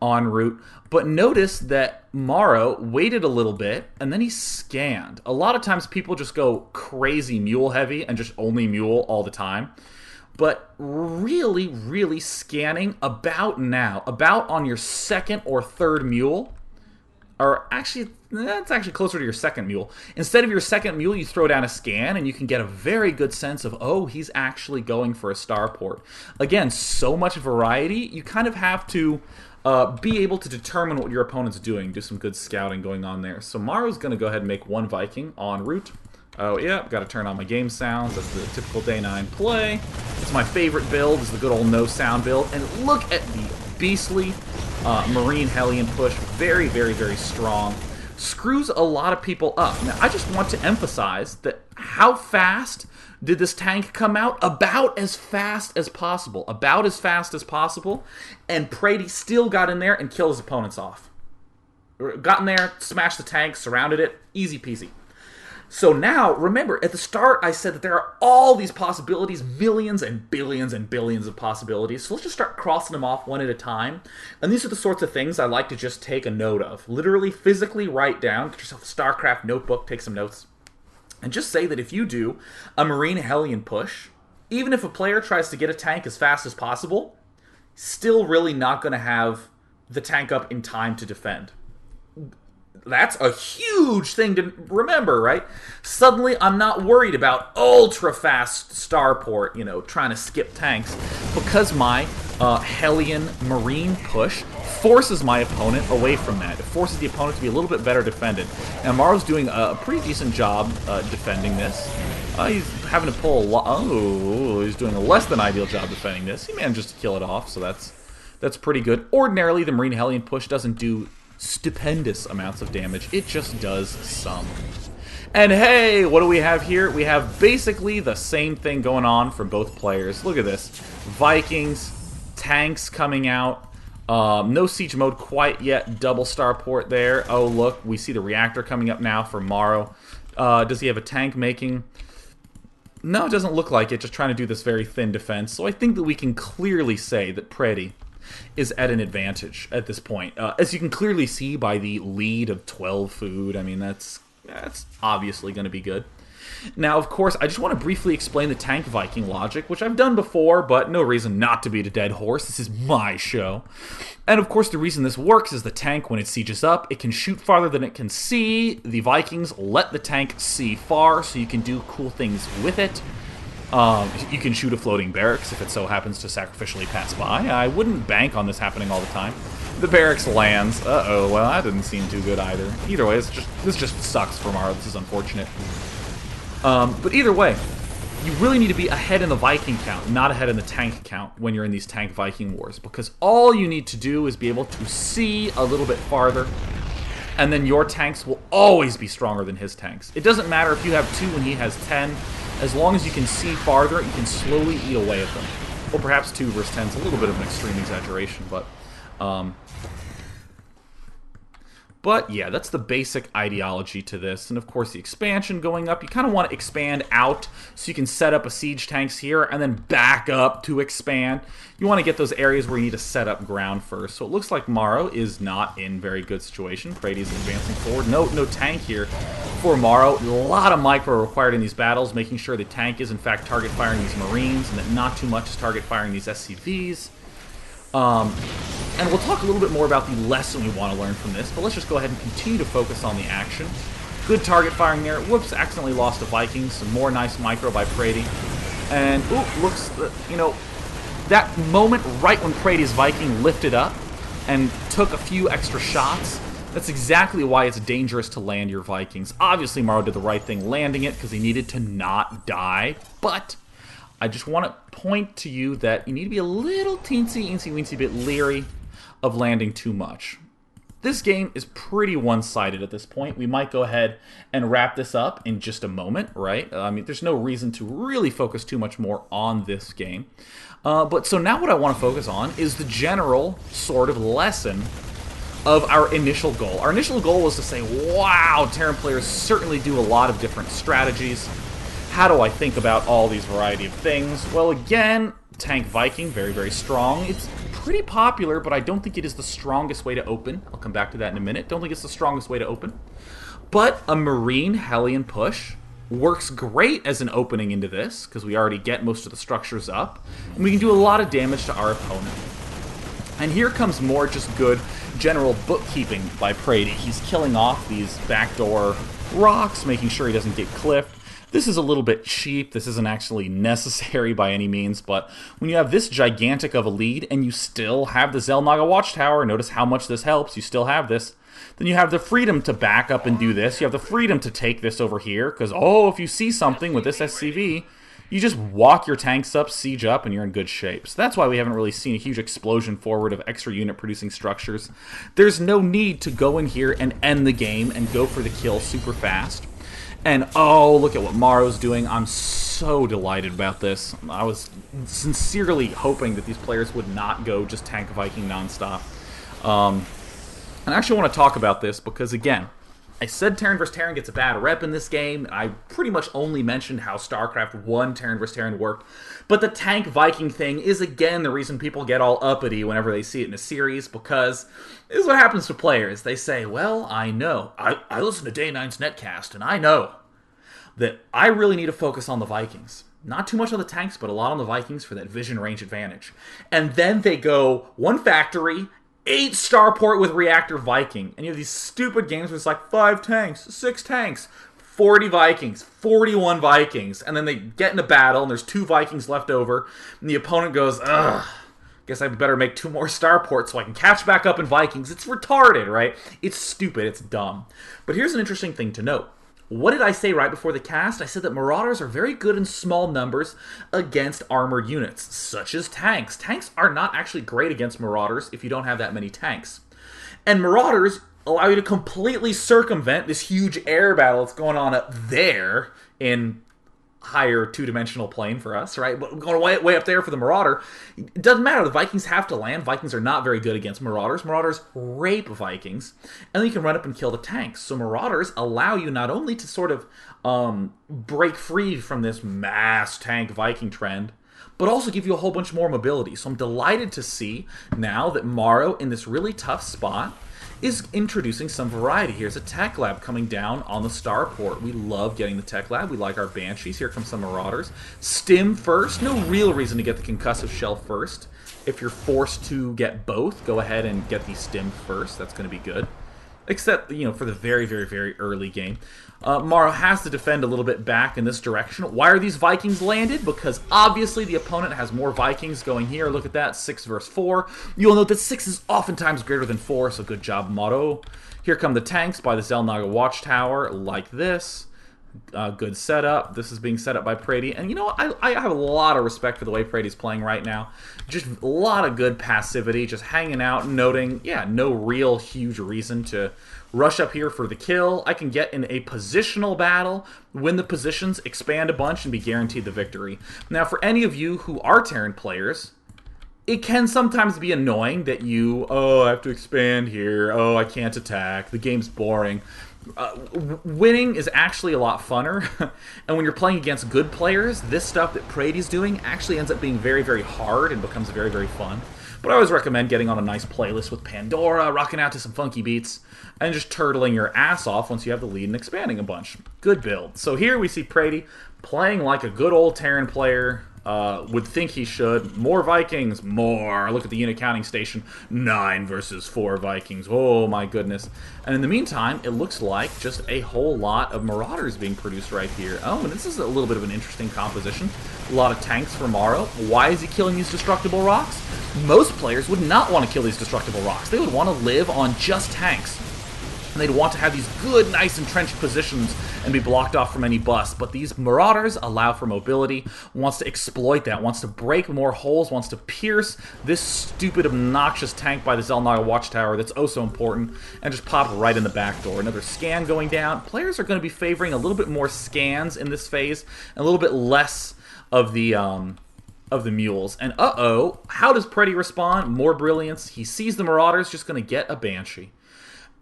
en route. But notice that Morrow waited a little bit, and then he scanned. A lot of times people just go crazy Mule heavy and just only Mule all the time. But really, really scanning about now, about on your second or third Mule, or actually, that's actually closer to your second Mule. Instead of your second Mule, you throw down a scan, and you can get a very good sense of, oh, he's actually going for a starport. Again, so much variety, you kind of have to be able to determine what your opponent's doing. Do some good scouting going on there. So Morrow's going to go ahead and make one Viking en route. Oh yeah, got to turn on my game sounds. That's the typical day 9 play. It's my favorite build, is the good old no sound build. And look at the beastly Marine Hellion push. Very, very, very strong. Screws a lot of people up. Now, I just want to emphasize that how fast did this tank come out? About as fast as possible. About as fast as possible. And Predy still got in there and killed his opponents off. Got in there, smashed the tank, surrounded it. Easy peasy. So now, remember, at the start I said that there are all these possibilities, millions and billions of possibilities. So let's just start crossing them off one at a time. And these are the sorts of things I like to just take a note of. Literally, physically write down, get yourself a Starcraft notebook, take some notes. And just say that if you do a Marine Hellion push, even if a player tries to get a tank as fast as possible, still really not going to have the tank up in time to defend. That's a huge thing to remember, right? Suddenly, I'm not worried about ultra-fast starport, trying to skip tanks, because my Hellion Marine push forces my opponent away from that. It forces the opponent to be a little bit better defended. And Morrow's doing a pretty decent job defending this. He's having to pull a lot. Oh, he's doing a less than ideal job defending this. He manages to kill it off, so that's pretty good. Ordinarily, the Marine Hellion push doesn't do stupendous amounts of damage. It just does some. And hey, what do we have here? We have basically the same thing going on for both players. Look at this. Vikings, tanks coming out. No siege mode quite yet. Double starport there. Oh, look, we see the reactor coming up now for Morrow. Does he have a tank making? No, it doesn't look like it. Just trying to do this very thin defense. So I think that we can clearly say that Predy is at an advantage at this point. As you can clearly see by the lead of 12 food, I mean, that's obviously going to be good. Now, of course, I just want to briefly explain the tank Viking logic, which I've done before, but no reason not to beat a dead horse. This is my show. And of course, the reason this works is the tank, when it sieges up, it can shoot farther than it can see. The Vikings let the tank see far, so you can do cool things with it. You can shoot a floating barracks if it so happens to sacrificially pass by. I wouldn't bank on this happening all the time. The barracks lands. Uh-oh, well, that didn't seem too good either. Either way, this just sucks for Morrow. This is unfortunate. But either way, you really need to be ahead in the Viking count, not ahead in the tank count when you're in these tank Viking wars, because all you need to do is be able to see a little bit farther, and then your tanks will always be stronger than his tanks. It doesn't matter if you have 2 and he has 10. As long as you can see farther, you can slowly eat away at them. Well, perhaps 2 versus 10 is a little bit of an extreme exaggeration, but yeah, that's the basic ideology to this. And of course, the expansion going up, you kind of want to expand out so you can set up a siege tanks here and then back up to expand. You want to get those areas where you need to set up ground first. So it looks like Morrow is not in very good situation. Predy's advancing forward. No tank here for Morrow. A lot of micro required in these battles, making sure the tank is in fact target firing these Marines and that not too much is target firing these SCVs. And we'll talk a little bit more about the lesson we want to learn from this, but let's just go ahead and continue to focus on the action. Good target firing there. Whoops, accidentally lost a Viking. Some more nice micro by Predy. And, ooh, looks, that moment right when Predy's Viking lifted up and took a few extra shots, that's exactly why it's dangerous to land your Vikings. Obviously, Morrow did the right thing landing it because he needed to not die, but I just want to point to you that you need to be a little teensy-weensy bit leery of landing too much. This game is pretty one-sided at this point. We might go ahead and wrap this up in just a moment, right? I mean, there's no reason to really focus too much more on this game. But so now what I want to focus on is the general sort of lesson of our initial goal. Our initial goal was to say, wow, Terran players certainly do a lot of different strategies. How do I think about all these variety of things? Well, again, tank Viking, very, very strong. It's pretty popular, but I don't think it is the strongest way to open. I'll come back to that in a minute. Don't think it's the strongest way to open. But a Marine Hellion push works great as an opening into this, because we already get most of the structures up, and we can do a lot of damage to our opponent. And here comes more just good general bookkeeping by Predy. He's killing off these backdoor rocks, making sure he doesn't get clipped. This is a little bit cheap. This isn't actually necessary by any means, but when you have this gigantic of a lead and you still have the Xel'Naga Watchtower, notice how much this helps, you still have this, then you have the freedom to back up and do this. You have the freedom to take this over here, because, oh, if you see something with this SCV, you just walk your tanks up, siege up, and you're in good shape. So that's why we haven't really seen a huge explosion forward of extra unit producing structures. There's no need to go in here and end the game and go for the kill super fast. And, oh, look at what Morrow's doing. I'm so delighted about this. I was sincerely hoping that these players would not go just tank Viking nonstop. And I actually want to talk about this because, again, I said Terran vs. Terran gets a bad rep in this game. I pretty much only mentioned how Starcraft 1 Terran vs. Terran worked. But the tank Viking thing is, again, the reason people get all uppity whenever they see it in a series, because this is what happens to players. They say, well, I know. I listen to Day9's netcast, and I know that I really need to focus on the Vikings. Not too much on the tanks, but a lot on the Vikings for that vision range advantage. And then they go, one factory, 8 starport with reactor Viking. And you have these stupid games where it's like 5 tanks, 6 tanks, 40 Vikings, 41 Vikings. And then they get in a battle and there's 2 Vikings left over. And the opponent goes, ugh, guess I better make 2 more starports so I can catch back up in Vikings. It's retarded, right? It's stupid, it's dumb. But here's an interesting thing to note. What did I say right before the cast? I said that Marauders are very good in small numbers against armored units, such as tanks. Tanks are not actually great against Marauders if you don't have that many tanks. And Marauders allow you to completely circumvent this huge air battle that's going on up there in higher two-dimensional plane for us, right? But going way up there for the Marauder. It doesn't matter. The Vikings have to land. Vikings are not very good against Marauders. Marauders rape Vikings. And then you can run up and kill the tanks. So Marauders allow you not only to sort of break free from this mass tank Viking trend, but also give you a whole bunch more mobility. So I'm delighted to see now that Morrow, in this really tough spot, is introducing some variety. Here's a tech lab coming down on the starport. We love getting the tech lab. We like our Banshees. Here come some Marauders. Stim first. No real reason to get the concussive shell first. If you're forced to get both, go ahead and get the Stim first. That's going to be good. Except, you know, for the very, very, very early game. Morrow has to defend a little bit back in this direction. Why are these Vikings landed? Because obviously the opponent has more Vikings going here. Look at that, 6 versus 4. You'll note that 6 is oftentimes greater than 4, so good job, Morrow. Here come the tanks by the Xel'Naga Watchtower, like this. Good setup. This is being set up by Predy. And you know what? I have a lot of respect for the way Predy's playing right now. Just a lot of good passivity, just hanging out, noting, yeah, no real huge reason to rush up here for the kill. I can get in a positional battle, win the positions, expand a bunch, and be guaranteed the victory. Now, for any of you who are Terran players, it can sometimes be annoying that you, oh, I have to expand here, oh, I can't attack, the game's boring. Winning is actually a lot funner, and when you're playing against good players, this stuff that Predy's doing actually ends up being very, very hard and becomes very, very fun. But I always recommend getting on a nice playlist with Pandora, rocking out to some funky beats, and just turtling your ass off once you have the lead and expanding a bunch. Good build. So here we see Predy playing like a good old Terran player. Would think he should. More Vikings, more. Look at the unit counting station. 9 versus 4 Vikings. Oh my goodness. And in the meantime, it looks like just a whole lot of Marauders being produced right here. Oh, and this is a little bit of an interesting composition. A lot of tanks for Morrow. Why is he killing these destructible rocks? Most players would not want to kill these destructible rocks. They would want to live on just tanks. And they'd want to have these good, nice entrenched positions and be blocked off from any bust. But these Marauders allow for mobility, wants to exploit that, wants to break more holes, wants to pierce this stupid, obnoxious tank by the Xel'Naga Watchtower that's oh so important, and just pop right in the back door. Another scan going down. Players are going to be favoring a little bit more scans in this phase, and a little bit less of the mules. And uh-oh, how does Predy respond? More brilliance. He sees the Marauders, just going to get a Banshee.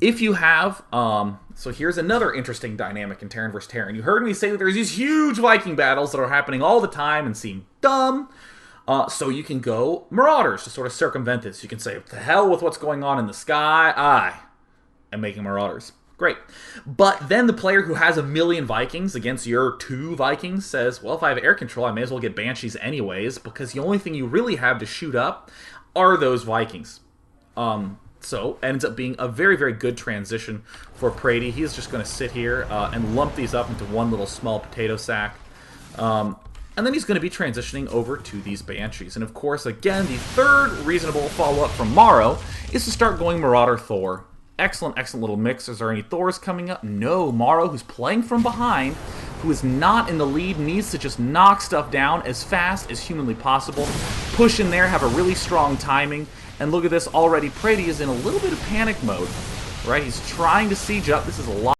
If you have, so here's another interesting dynamic in Terran vs. Terran. You heard me say that there's these huge Viking battles that are happening all the time and seem dumb. So you can go Marauders to sort of circumvent this. You can say, to hell with what's going on in the sky, I am making Marauders. Great. But then the player who has a million Vikings against your 2 Vikings says, well, if I have air control, I may as well get Banshees anyways, because the only thing you really have to shoot up are those Vikings. So it ends up being a very, very good transition for Predy. He's just going to sit here and lump these up into one little small potato sack. And then he's going to be transitioning over to these Banshees. And of course, again, the third reasonable follow-up from Morrow is to start going Marauder Thor. Excellent, excellent little mix. Is there any Thors coming up? No. Morrow, who's playing from behind, who is not in the lead, needs to just knock stuff down as fast as humanly possible. Push in there, have a really strong timing. And look at this already. Predy is in a little bit of panic mode, right? He's trying to siege up. This is a lot.